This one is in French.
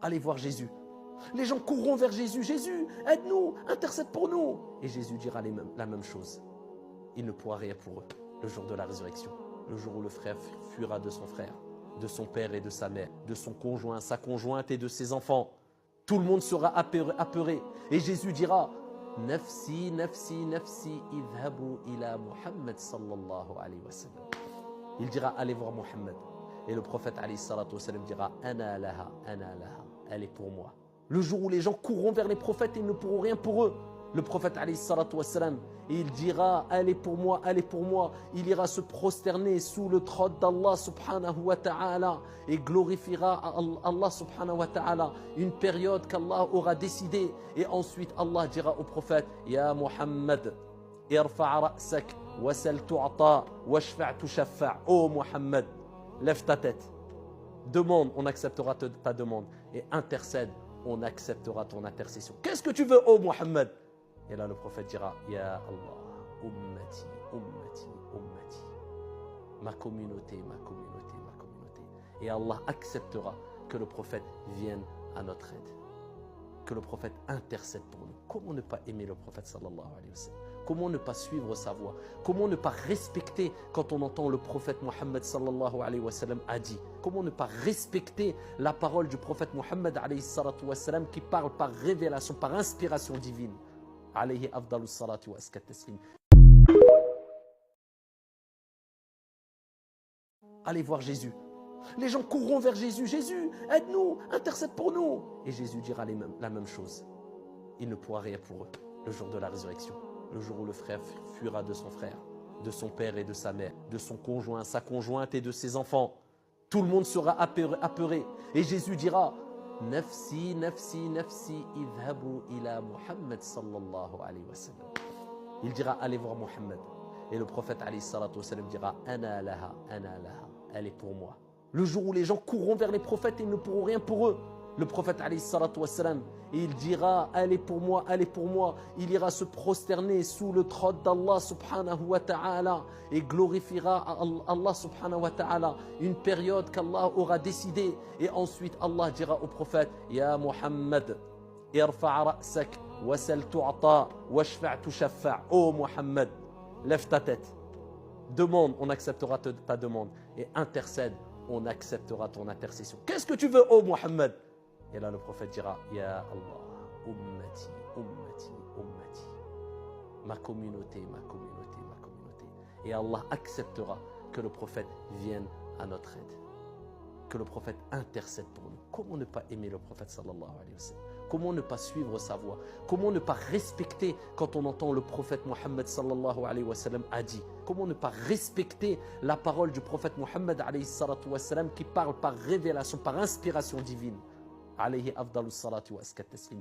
Allez voir Jésus. Les gens courront vers Jésus. Jésus, aide-nous, intercède pour nous. Et Jésus dira la même chose. Il ne pourra rien pour eux le jour de la résurrection. Le jour où le frère fuira de son frère, de son père et de sa mère, de son conjoint, sa conjointe et de ses enfants. Tout le monde sera apeuré. Et Jésus dira, Nafsi, nafsi, nafsi, idhabu ila Muhammad sallallahu alayhi wa sallam. Il dira, allez voir Muhammad. Et le prophète alayhi salatu wa sallam dira, Ana laha, elle est pour moi. Le jour où les gens courront vers les prophètes, ils ne pourront rien pour eux. Le prophète alayhi salatu wa sallam, il dira, elle est pour moi, elle est pour moi. Il ira se prosterner sous le trône d'Allah subhanahu wa ta'ala et glorifiera Allah subhanahu wa ta'ala une période qu'Allah aura décidée. Et ensuite Allah dira au prophète, Ya Muhammad, irfa' ra'sak, wasal tu'ata, washfa' tushaffa'. Oh Muhammad, lève ta tête. Demande, on acceptera ta demande. Et intercède, on acceptera ton intercession. Qu'est-ce que tu veux, oh Muhammad? Et là, le prophète dira, Ya Allah, ummati, ummati, ummati. Ma communauté, ma communauté, ma communauté. Et Allah acceptera que le prophète vienne à notre aide. Que le prophète intercède pour nous. Comment ne pas aimer le prophète sallallahu alayhi wa sallam? Comment ne pas suivre sa voie? Comment ne pas respecter quand on entend le prophète Muhammad sallallahu alayhi wa sallam a dit? Comment ne pas respecter la parole du prophète Muhammad alayhi salatu wa sallam qui parle par révélation, par inspiration divine? Alayhi afdalus salatu wa askat taslim. Allez voir Jésus. Les gens courront vers Jésus. Jésus, aide-nous, intercède pour nous. Et Jésus dira la même chose. Il ne pourra rien pour eux le jour de la résurrection. Le jour où le frère fuira de son frère, de son père et de sa mère, de son conjoint, sa conjointe et de ses enfants. Tout le monde sera apeuré. Et Jésus dira, Nafsi, nafsi, nafsi, idhabu ila Muhammad sallallahu alayhi wa sallam. Il dira, allez voir Muhammad. Et le prophète alayhi salatu wa sallam dira, Ana laha, elle est pour moi. Le jour où les gens courront vers les prophètes, ils ne pourront rien pour eux. Le prophète alayhi salatu wa sallam, il dira, elle est pour moi, elle est pour moi. Il ira se prosterner sous le trône d'Allah subhanahu wa ta'ala et glorifiera Allah subhanahu wa ta'ala une période qu'Allah aura décidée. Et ensuite Allah dira au prophète, Ya Muhammad, irfa' ra'sak, wasal tu'ata, washfa' tushaffa'. Oh Muhammad, lève ta tête. Demande, on acceptera ta demande. Et intercède, on acceptera ton intercession. Qu'est-ce que tu veux, oh Muhammad? Et là, le prophète dira, Ya Allah, ummati, ummati, ummati. Ma communauté, ma communauté, ma communauté. Et Allah acceptera que le prophète vienne à notre aide. Que le prophète intercède pour nous. Comment ne pas aimer le prophète sallallahu alayhi wa sallam? Comment ne pas suivre sa voie? Comment ne pas respecter quand on entend le prophète Muhammad sallallahu alayhi wa sallam a dit? Comment ne pas respecter la parole du prophète Muhammad alayhi salatu wa sallam qui parle par révélation, par inspiration divine? Alayhi afdalus salatu wa askat taslim.